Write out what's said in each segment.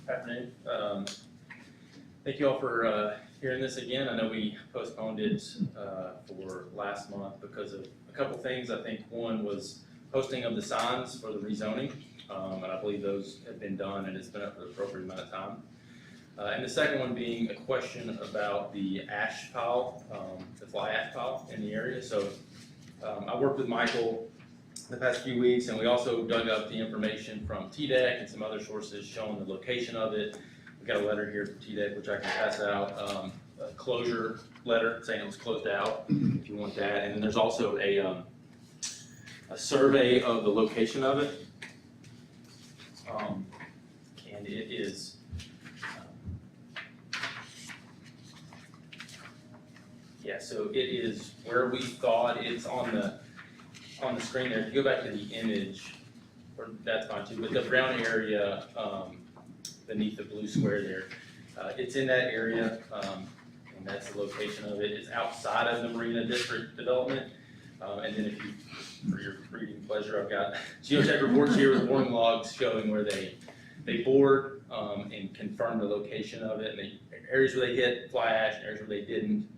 Afternoon. Thank you all for hearing this again. I know we postponed it for last month because of a couple things. I think one was posting of the signs for the rezoning, and I believe those have been done and it's been up for the appropriate amount of time. And the second one being a question about the ash pile, the fly ash pile in the area. So I worked with Michael the past few weeks, and we also dug up the information from TDEC and some other sources showing the location of it. We got a letter here from TDEC, which I can pass out, a closure letter saying it was closed out, if you want that. And then there's also a survey of the location of it, and it is yeah, so it is where we thought. It's on the screen there. If you go back to the image, or that's fine too, but the brown area beneath the blue square there, it's in that area, and that's the location of it. It's outside of the Marina District development. And then if you, for your reading pleasure, I've got geotech reports here with boring logs showing where they bored and confirmed the location of it, and the areas where they hit fly ash and areas where they didn't.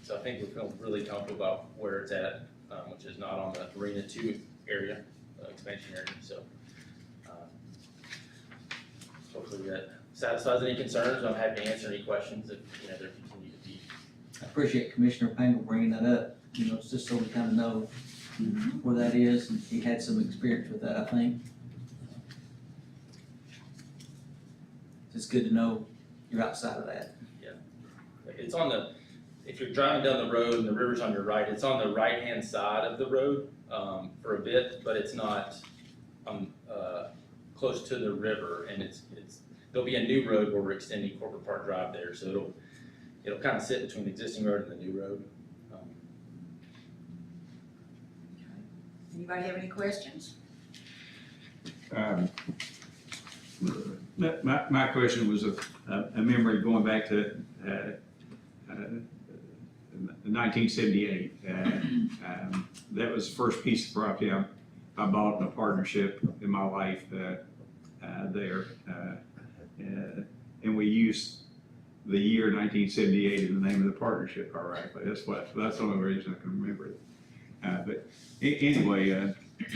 So I think we feel really comfortable about where it's at, which is not on the Marina 2 area, expansion area. So hopefully that satisfies any concerns. I'm happy to answer any questions if there continue to be. I appreciate Commissioner Pangle bringing that up. It's just so we kind of know where that is, and he had some experience with that, I think. It's good to know you're outside of that. Yeah, it's on the. If you're driving down the road and the river's on your right, it's on the right-hand side of the road for a bit, but it's not close to the river, and there'll be a new road where we're extending Corporate Park Drive there, so it'll kind of sit between the existing road and the new road. Anybody have any questions? My question was a memory going back to 1978. That was the first piece of property I bought in a partnership in my life there. And we used the year 1978 in the name of the partnership, all right, but that's the only reason I can remember it. But anyway,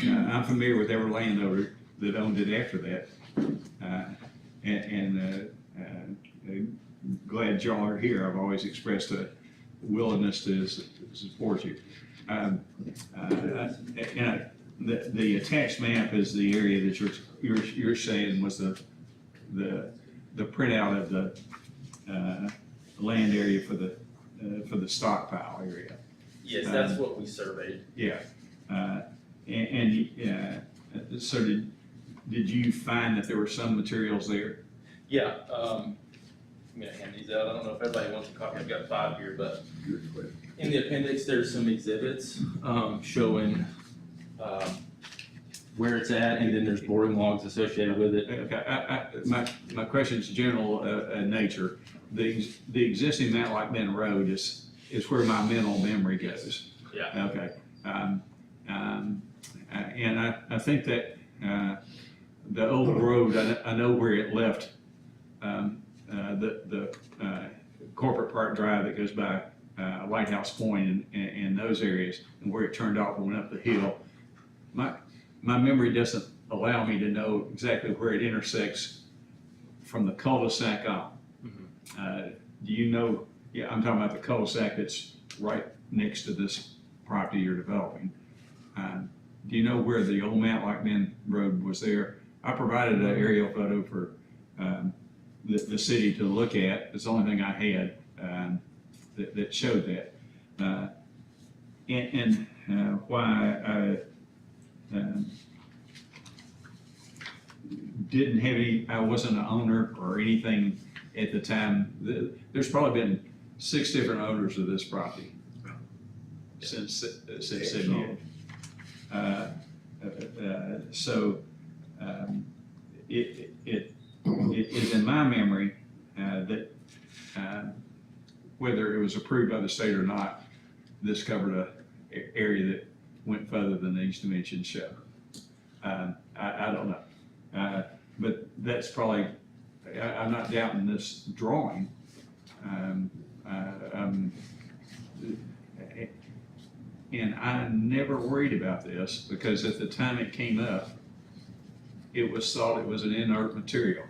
I'm familiar with every landowner that owned it after that. Glad y'all are here. I've always expressed a willingness to support you. The attached map is the area that you're saying was the printout of the land area for the stockpile area. Yes, that's what we surveyed. Yeah, so did you find that there were some materials there? Yeah, I'm gonna hand these out. I don't know if everybody wants a copy. I've got 5 here, but in the appendix there's some exhibits showing where it's at, and then there's boring logs associated with it. Okay, my question is general in nature. The existing Matlock Bend Road is where my mental memory goes. Yeah. Okay. And I think that the old road, I know where it left the Corporate Park Drive that goes by Lighthouse Point and those areas, and where it turned off and went up the hill. My memory doesn't allow me to know exactly where it intersects from the cul-de-sac on. Mm-hmm. Do you know? Yeah, I'm talking about the cul-de-sac that's right next to this property you're developing. Do you know where the old Matlock Bend Road was there? I provided an aerial photo for the city to look at. It's the only thing I had that showed that. Why I didn't have any, I wasn't an owner or anything at the time. There's probably been 6 different owners of this property since 78. So it is in my memory that whether it was approved by the state or not, this covered a area that went further than these dimensions show. I don't know, but that's probably I'm not doubting this drawing. And I never worried about this because at the time it came up, it was thought it was an inert material.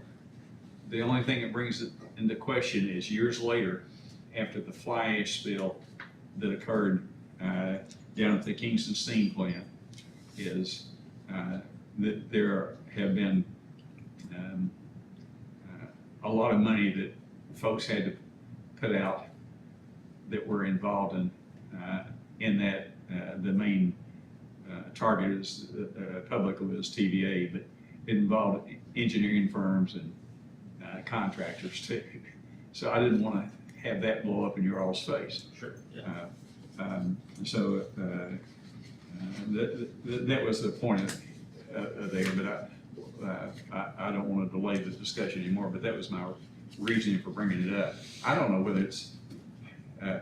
The only thing that brings it into question is years later, after the fly ash spill that occurred down at the Kingston Steam Plant, is that there have been a lot of money that folks had to put out that were involved in that. The main target is publicly was TVA, but it involved engineering firms and contractors too. So I didn't want to have that blow up in your all's face. Sure. Yeah. That was the point of there, but I don't want to delay the discussion anymore, but that was my reasoning for bringing it up. I don't know whether it's, I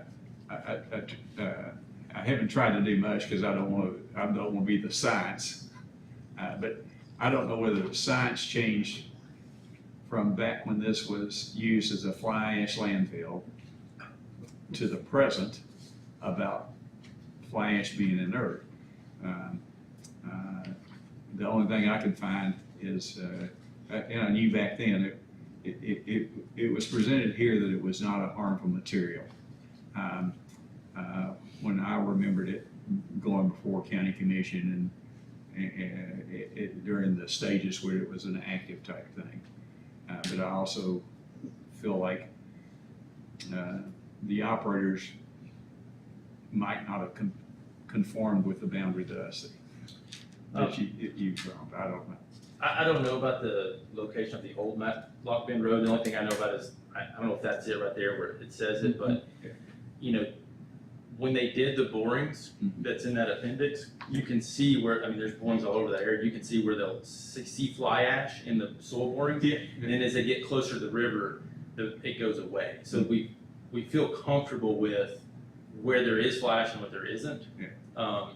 haven't tried to do much because I don't want to be the science, but I don't know whether the science changed from back when this was used as a fly ash landfill to the present about fly ash being inert. The only thing I could find is, and I knew back then, it was presented here that it was not a harmful material. When I remembered it going before county commission and during the stages where it was an active type thing. But I also feel like the operators might not have conformed with the boundary that you drawn. I don't know. I don't know about the location of the old Lock Bend Road. The only thing I know about is, I don't know if that's it right there where it says it, but, you know, when they did the borings that's in that appendix, you can see where, I mean, there's borings all over that area. You can see where they'll see fly ash in the soil borings. Yeah. And then as they get closer to the river, it goes away. So we feel comfortable with where there is fly ash and what there isn't. Yeah.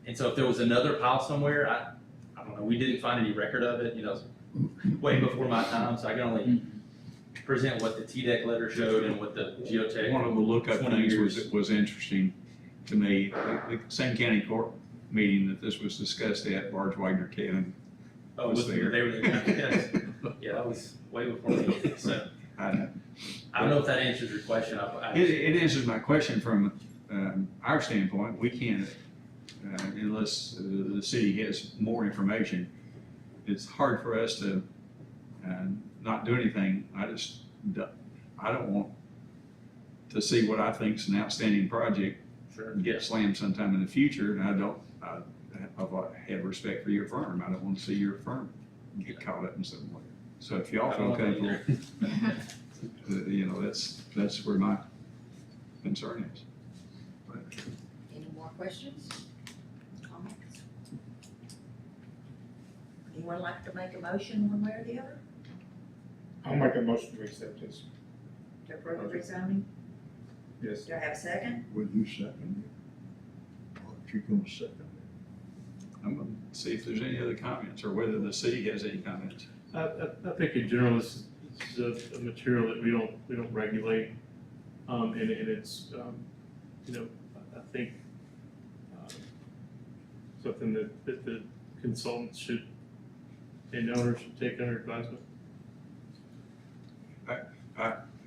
And so if there was another pile somewhere, I don't know, we didn't find any record of it, you know, way before my time, so I can only present what the TDEC letter showed and what the geotech. One of the lookup 20 things years. was interesting to me. The same county court meeting that this was discussed at, Barge Wagner Kevin Oh, was there. They were there, yes. Yeah, that was way before me, so. I know. I don't know if that answers your question. It answers my question from our standpoint. We can't, unless the city has more information, it's hard for us to not do anything. I don't want to see what I think is an outstanding project Sure. get slammed sometime in the future, and I've had respect for your firm. I don't want to see your firm get caught up in something like that. So if y'all feel comfortable, you know, that's where my concern is. Any more questions? Comments? Anyone like to make a motion one way or the other I'll make a motion to accept this. to approve the rezoning? Yes. Do I have a second? Will you second it? Or if you're gonna second it? I'm gonna see if there's any other comments, or whether the city has any comments. I think in general, this is a material that we don't regulate, and it's, you know, I think something that the consultants should, and owners should take under advisement.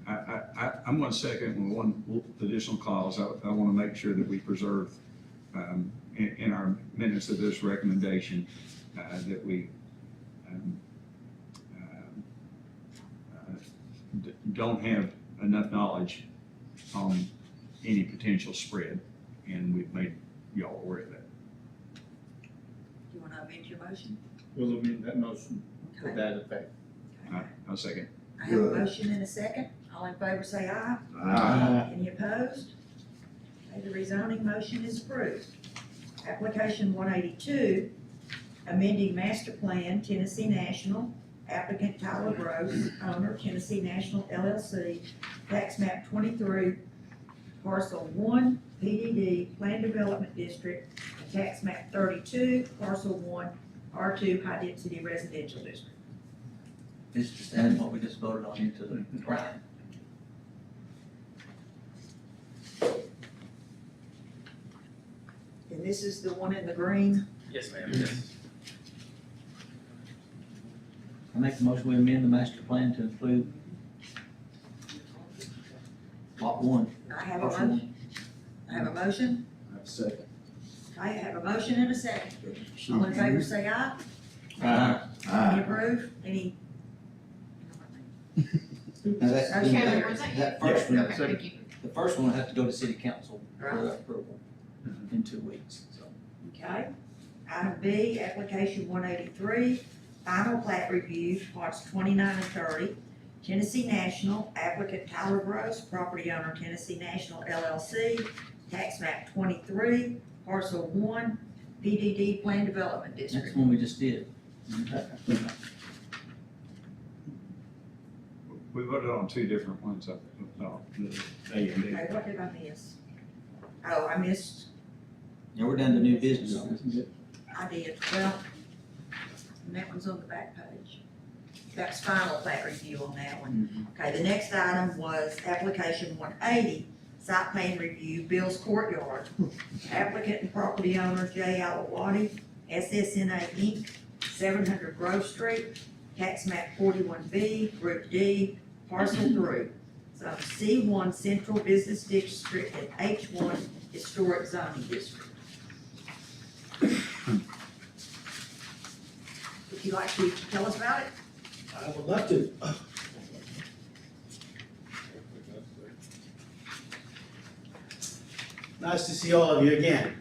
I'm gonna second with one additional clause. I wanna make sure that we preserve, in our minutes of this recommendation, that we don't have enough knowledge on any potential spread, and we've made y'all aware of that. Do you want to amend your motion? We'll amend that motion to Okay. that effect. I'll second. I have a motion and a second. All in favor say aye. Any opposed? Okay, the rezoning motion is approved. Application 182, amending master plan Tennessee National, applicant Tyler Gross, owner Tennessee National LLC, tax map 23, parcel 1, PDD, Plan Development District, and tax map 32, parcel 1, R2, High Density Residential District. It's just adding what we just voted on into the ground. And this is the one in the green. Yes, ma'am, yes. I make the motion, we amend the master plan to include lot one. I have a parcel motion. I have a motion. I have a second. I have a motion and a second. All in favor say aye. Aye. Any approve? Any? Now that, Okay. that first one, Second. the first one will have to go to city council for Right. approval in 2 weeks, so. Okay. Item B, application 183, final plat review, parts 29 and 30, Tennessee National, applicant Tyler Gross, property owner Tennessee National LLC, tax map 23, parcel 1, PDD Plan Development That's District. the one we just did. We voted on two different ones, I thought, the A and B. Okay, what did I miss? Oh, I missed, Yeah, we're down to new business. I did, well, and that one's on the back page. That's final plat review on that one. Okay, the next item was application 180, site plan review, Bill's Courtyard. Applicant and property owner J. Alawati, SSNA Inc., 700 Grove Street, tax map 41B, Group D, parcel 3. So C1 Central Business District and H1 Historic Zoning District. Would you like to tell us about it? I would love to. Nice to see all of you again.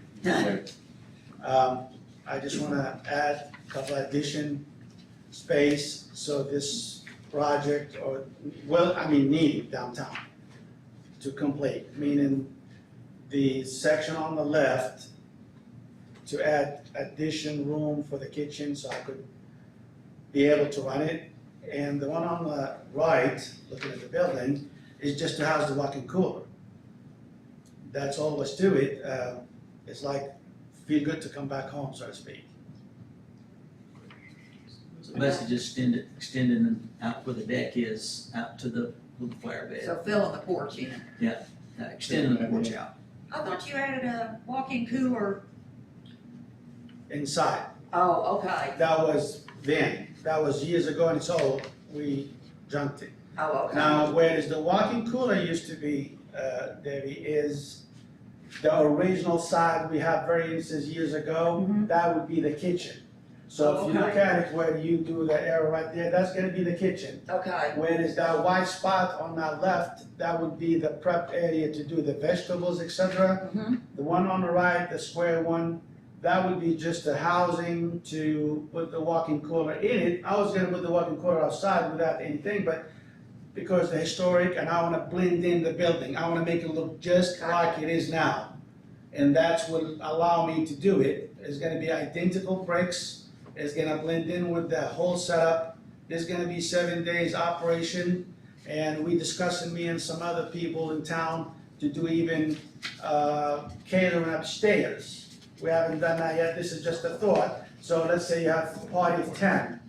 I just want to add a couple addition space, so this project, need downtown to complete, meaning the section on the left to add addition room for the kitchen so I could be able to run it. And the one on the right, looking at the building, is just to house the walk-in cooler. That's all there is to it. It's like, feel good to come back home, so to speak. So basically just extending them out where the deck is, out to the little flower bed. So filling the porch in. Extending the porch out. I thought you added a walk-in cooler. Inside, Oh, okay. that was then, that was years ago, and so we junked it. Oh, okay. Now, whereas the walk-in cooler used to be, Debbie, is the original side we had variances years ago, Mhm. that would be the kitchen. So if you look Okay. at it where you do the arrow right there, that's gonna be the kitchen. Okay, Whereas that white spot on that left, that would be the prep area to do the vegetables, etc. Mhm. The one on the right, the square one, that would be just the housing to put the walk-in cooler in it. I was gonna put the walk-in cooler outside without anything, but because the historic, and I wanna blend in the building, I wanna make it look just like it is now. And that's what allow me to do it. It's gonna be identical bricks, it's gonna blend in with the whole setup. There's gonna be 7 days operation, and we discussing, me and some other people in town, to do even catering upstairs. We haven't done that yet, this is just a thought. So let's say you have a party of 10,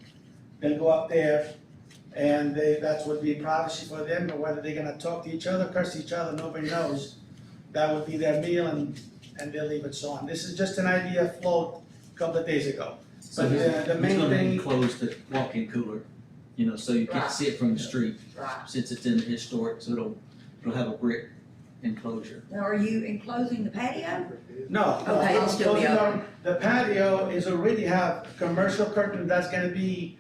they'll go up there, and that's would be privacy for them, but whether they're gonna talk to each other, curse each other, nobody knows. That would be their meal, and they'll leave it so on. This is just an idea float a couple of days ago. So But he's the main gonna thing, enclose the walk-in cooler, so you can't Right. see it from the street, right. since it's in the historic, so it'll have a brick enclosure. Now, are you enclosing the patio? no. Okay, it'll still be open. The patio is already have commercial curtain that's gonna be,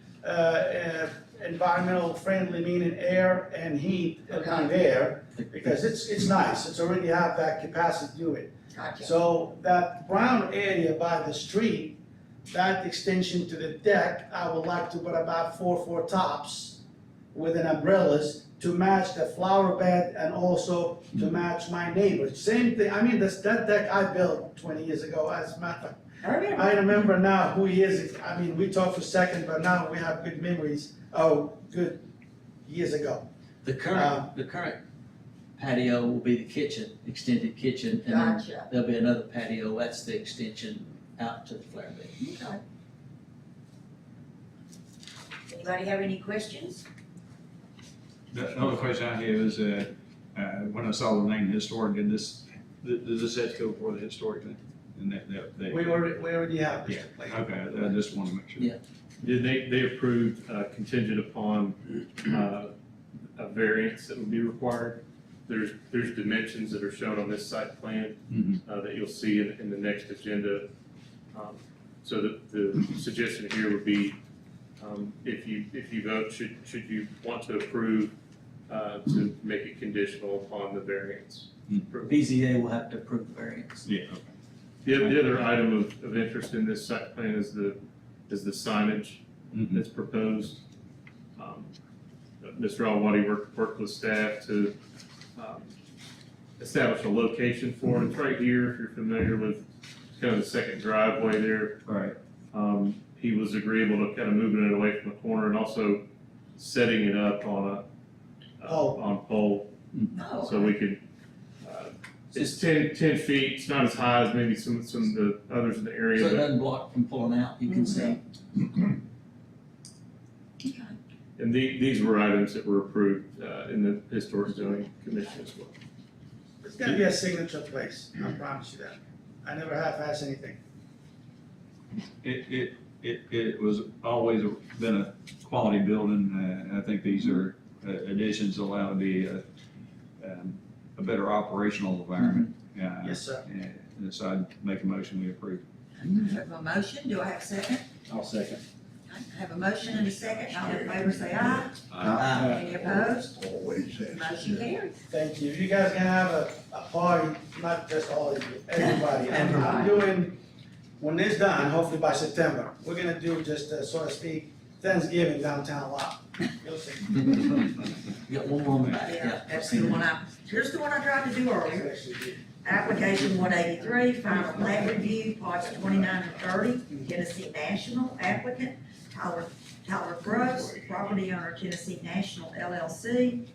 environmental friendly, meaning air and heat will be Okay. there, because it's nice, it's already have that capacity to do it. Gotcha. So that brown area by the street, that extension to the deck, I would like to put about four tops with an umbrellas to match the flower bed and also to match my neighbors. Same thing, that deck I built 20 years ago, as a matter of fact. I remember now who he is, we talked for a second, but now we have good memories, good years ago. The current patio will be the kitchen, extended kitchen, and then Gotcha. there'll be another patio, that's the extension out to the flower bed. Okay. Any Anybody have any questions? The only question I have is, when I saw the name historic, does this have to go for the historic thing? And that. We already have this. Yeah, okay, I just want to make sure. Yeah. Yeah, they approved contingent upon a variance that would be required. There's dimensions that are shown on this site plan Mhm. that you'll see in the next agenda. So the suggestion here would be, if you vote, should you want to approve to make it conditional upon the variance? BZA will have to approve the variance. Yeah, okay. The other item of interest in this site plan is the signage Mhm. that's proposed. Mr. Alwadi worked with staff to establish a location for it. It's right here, if you're familiar with kind of the second driveway there. Right. He was agreeable to kind of moving it away from the corner and also setting it up on on pole. Oh, So we could, it's 10 feet, it's not as high as maybe some of the others in the area, So it but doesn't block from pulling out, you can see. okay. and these were items that were approved in the Historic Zoning Commission as well. It's gonna be a signature place, I promise you that. I never have asked anything. It was always been a quality building. I think these are additions allow to be a better operational environment. Yes, sir. And so I'd make a motion, we approve. I have a motion, do I have a second? I'll second. I have a motion and a second, all in favor say aye. Any opposed? Always has. Motion carries. Thank you. You guys can have a party, not just all of you, everybody. I'm doing, when it's done, hopefully by September, we're gonna do just, so to speak, Thanksgiving downtown lot. You'll see. You got one more minute, Yeah, that's the one here's the one I tried to do earlier. Application 183, final plat review, plots 29 and 30, Tennessee National, applicant Tyler Gross, property owner Tennessee National LLC,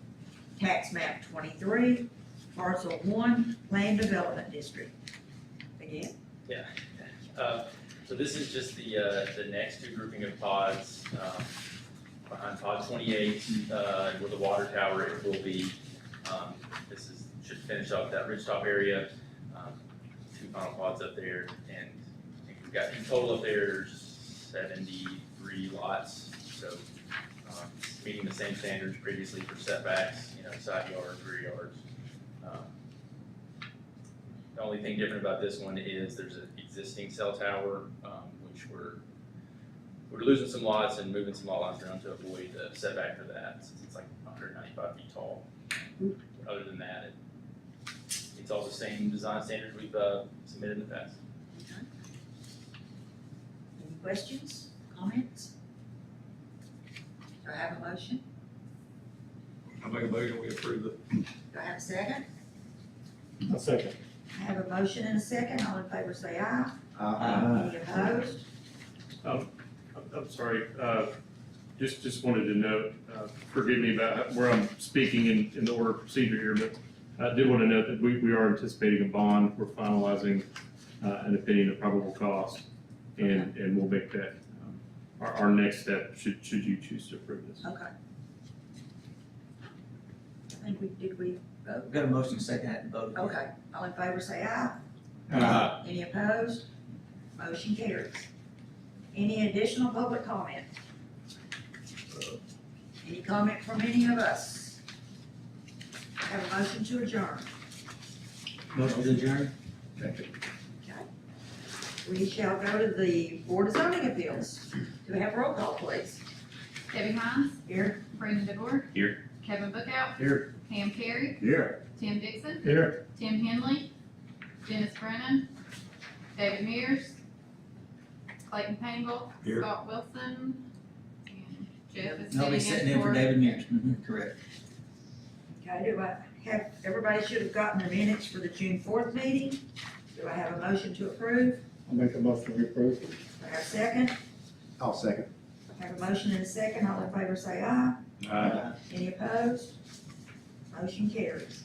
tax map 23, parcel 1, land development district. Again, So this is just the next two grouping of pods, behind pod 28, where the water tower it will be. Should finish up that ridgetop area, two final pods up there, and I think we've got in total up there 73 lots, so, meeting the same standards previously for setbacks, side yards, rear yards. The only thing different about this one is there's an existing cell tower, which we're losing some lots and moving some lot lines around to avoid the setback for that, since it's like 195 feet tall. Other than that, it's all the same design standards we've submitted in the past. any questions, comments? Do I have a motion? I make a motion, we approve the. Do I have a second? A second. I have a motion and a second, all in favor say aye. Aye. Any opposed? I'm sorry, just wanted to note, forgive me about where I'm speaking in the order of procedure here, but I did want to note that we are anticipating a bond. We're finalizing an opinion of probable cost, and we'll make that our next step, should you choose to approve this. Okay. I think did we vote? Got a motion second, hadn't voted yet. Okay, all in favor say aye. Any opposed? Motion carries. Any additional public comment? Any comment from any of us? I have a motion to adjourn. Motion to adjourn? We shall go to the Board of Zoning Appeals. Do we have roll call, please? Debbie Hines, Here. Brandon DeBoer. Here. Kevin Bookout. Here. Pam Carey, Here. Tim Dixon, Here. Tim Henley, Dennis Brennan, David Mears, Clayton Pangle, Here. Scott Wilson, and Jeff is Nobody sitting sitting in in for David Mears. Correct. Okay, do I have, everybody should have gotten their minutes for the June 4th meeting. Do I have a motion to approve? I'll make a motion to approve. Do I have a second? I'll second. I have a motion and a second. All in favor say aye. Any opposed? Motion carries.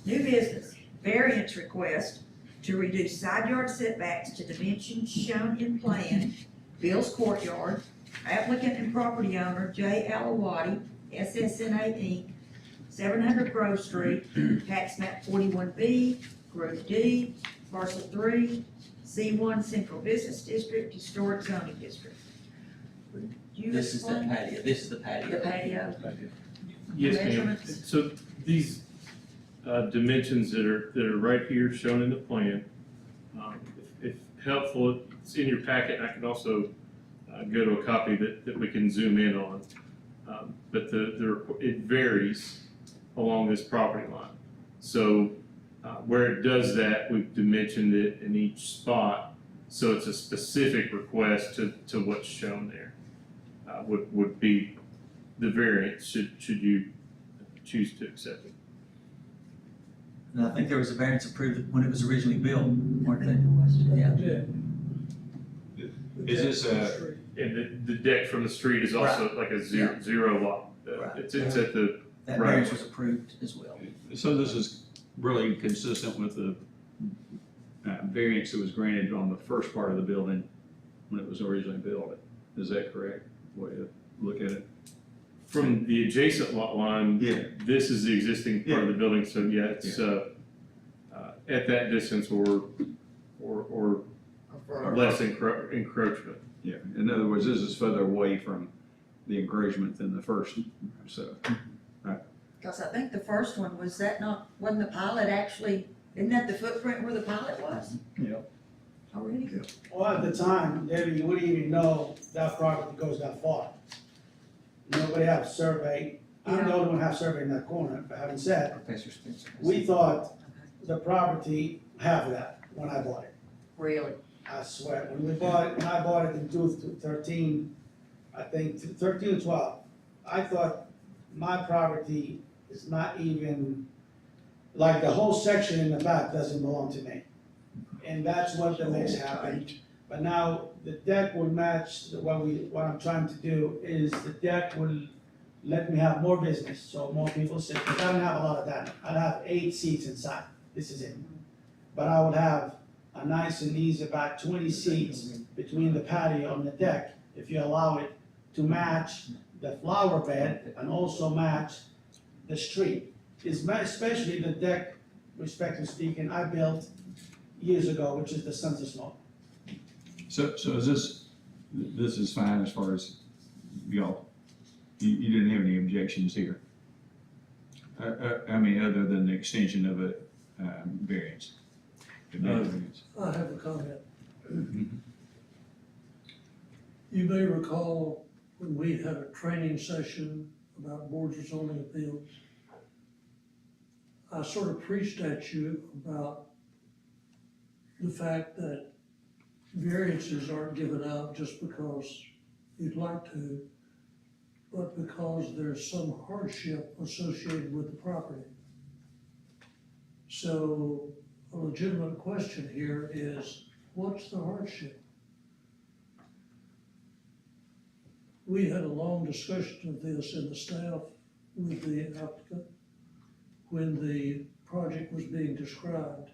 New business, variance request to reduce side yard setbacks to dimensions shown in plan, Bill's Courtyard, Applicant and property owner J. Alawati, SSNA Inc., 700 Grove Street, tax map 41B, Group D, parcel 3, C1 Central Business District, Historic Zoning District. Would you This is the explain patio, this is the patio. the patio? Yes, ma'am. Measurements? So these dimensions that are right here shown in the plan, if helpful, it's in your packet. I can also go to a copy that we can zoom in on. But it varies along this property line. So where it does that, we've dimensioned it in each spot, so it's a specific request to what's shown there. Would be the variance, should you choose to accept it. And I think there was a variance approved when it was originally built, weren't they? Yeah. Is this And the deck from the street is also like a zero lot. Right. It's at the, That Right. variance was approved as well. so this is really consistent with the variance that was granted on the first part of the building when it was originally built. Is that correct? Way to look at it? from the adjacent lot line, Yeah. this is the existing part of the building, so yeah, it's, at that distance or less encroachment. Yeah, in other words, this is further away from the encroachment than the first, so. Because I think the first one, wasn't the pilot actually, isn't that the footprint where the pilot was? Yeah. Oh, really? Well, at the time, Debbie, you wouldn't even know that property goes that far. Nobody have survey, I'm the only one have survey in that corner, but having said, Professor Spencer. we thought the property have that when I bought it. Really? I swear, when I bought it in 2013, I think 13 or 12, I thought my property is not even, like the whole section in the back doesn't belong to me. And that's what the mix happened. But now the deck will match what I'm trying to do is the deck will let me have more business, so more people sit, because I don't have a lot of that. I'd have 8 seats inside, this is it. But I would have a nice and easy about 20 seats between the patio and the deck, if you allow it to match the flower bed and also match the street. Especially the deck, respectfully speaking, I built years ago, which is the Sons of Smoke. So is this is fine as far as y'all, you didn't have any objections here? I mean, other than the extension of a variance? I have a comment. You may recall when we had a training session about boards of zoning appeals, I sort of preached at you about the fact that variances aren't given out just because you'd like to, but because there's some hardship associated with the property. So a legitimate question here is, what's the hardship? We had a long discussion of this in the staff with the applicant when the project was being described.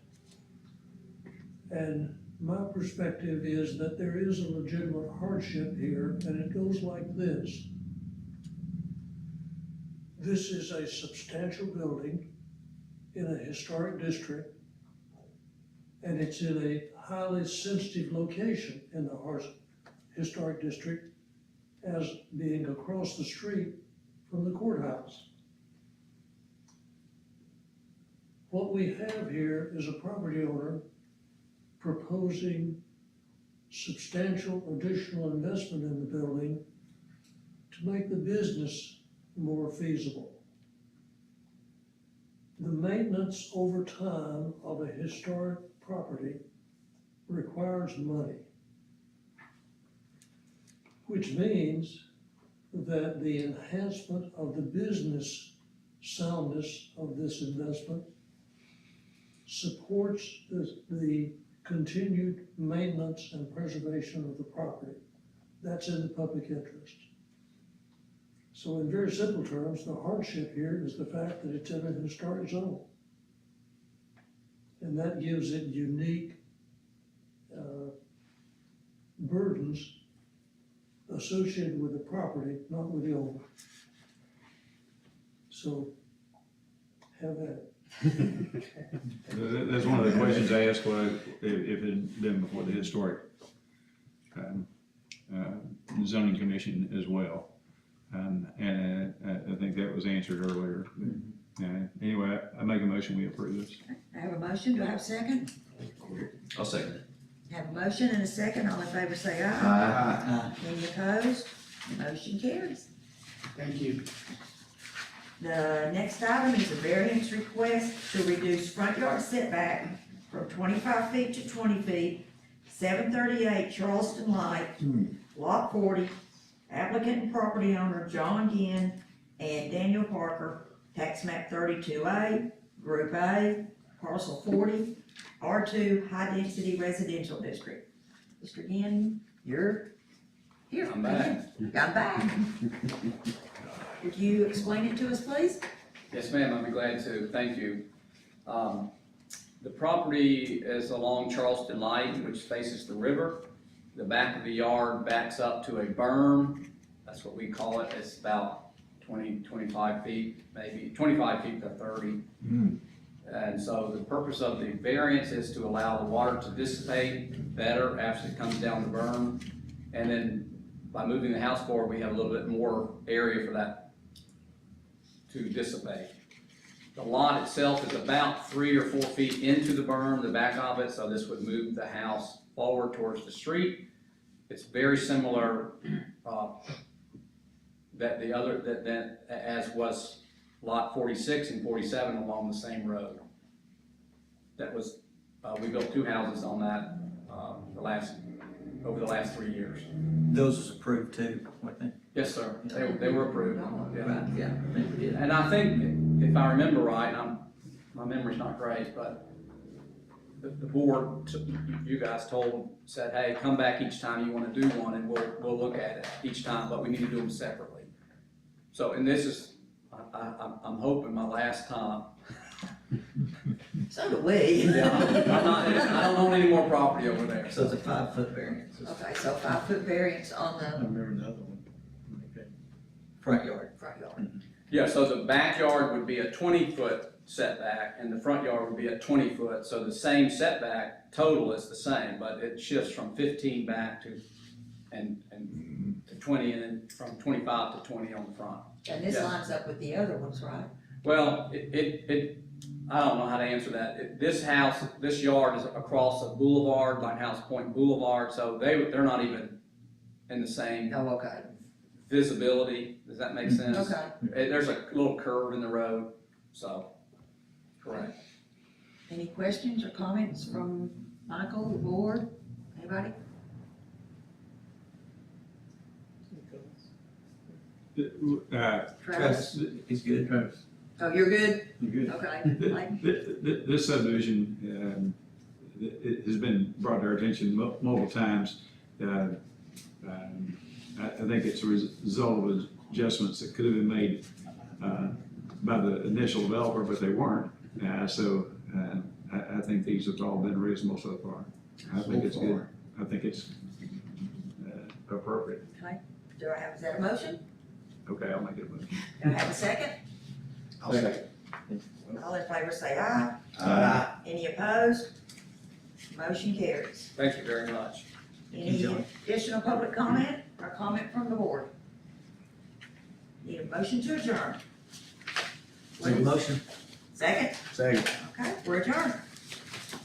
And my perspective is that there is a legitimate hardship here, and it goes like this. This is a substantial building in a historic district, and it's in a highly sensitive location in the historic district, as being across the street from the courthouse. What we have here is a property owner proposing substantial additional investment in the building to make the business more feasible. The maintenance over time of a historic property requires money, which means that the enhancement of the business soundness of this investment supports the continued maintenance and preservation of the property. That's in the public interest. So in very simple terms, the hardship here is the fact that it's in a historic zone. And that gives it unique burdens associated with the property, not with the owner. So, have at it. That's one of the questions I asked, if it had been before the historic zoning commission as well. And I think that was answered earlier. Anyway, I make a motion, we approve this. I have a motion, do I have a second? I'll second it. Have a motion and a second, all in favor say aye. Aye. Any opposed? Motion carries. Thank you. The next item is a variance request to reduce front yard setback from 25 feet to 20 feet, 738 Charleston Light, Lot 40, applicant and property owner John Ginn and Daniel Parker, tax map 32A, Group A, parcel 40, R2, high density residential district. Mr. Ginn, you're here. I'm back. I'm back. Would you explain it to us, please? Yes, ma'am, I'd be glad to, thank you. The property is along Charleston Light, which faces the river. The back of the yard backs up to a berm, that's what we call it, it's about 25 feet, maybe 25 feet to 30. And so the purpose of the variance is to allow the water to dissipate better after it comes down the berm. And then by moving the house forward, we have a little bit more area for that to dissipate. The lot itself is about 3 or 4 feet into the berm, the back of it, so this would move the house forward towards the street. It's very similar as was lot 46 and 47 along the same road. That was, we built 2 houses on that over the last 3 years. Those was approved too, I think. Yes, sir, they were approved. Yeah. Right, yeah, I think we did. And I think, if I remember right, my memory's not great, but the board, you guys said, hey, come back each time you want to do one and we'll look at it each time, but we need to do them separately. So, and this is, I'm hoping my last time. So do we. Yeah, I don't own any more property over there. So it's a 5-foot variance, Okay, so 5-foot variance on I the remember the other one. Okay. front yard. front yard. Yeah, so the backyard would be a 20-foot setback and the front yard would be a 20-foot. So the same setback total is the same, but it shifts from 15 back to 20 and then from 25 to 20 on the front. And this Yeah. lines up with the other ones, right? Well, I don't know how to answer that. This yard is across a boulevard, like House Point Boulevard, so they're not even in the same Oh, okay, visibility. Does that make sense? okay. There's a little curve in the road, so, correct. Any questions or comments from Michael, the board, anybody? Travis? He's good. Travis, Oh, you're good? you good? Okay. Like, This subdivision, it has been brought to our attention multiple times. I think it's a result of adjustments that could have been made by the initial developer, but they weren't. I think these have all been reasonable so far. I think it's good. I think it's appropriate. is that a motion? Okay, I'll make it a motion. Do I have a second? I'll second. All in favor say aye. Aye. Any opposed? Motion carries. Thank you very much. Any additional public comment or comment from the board? Need a motion to adjourn. Make a motion. Second? Second. Okay, we're adjourned.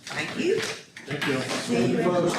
Thank you. Thank you. See you in August.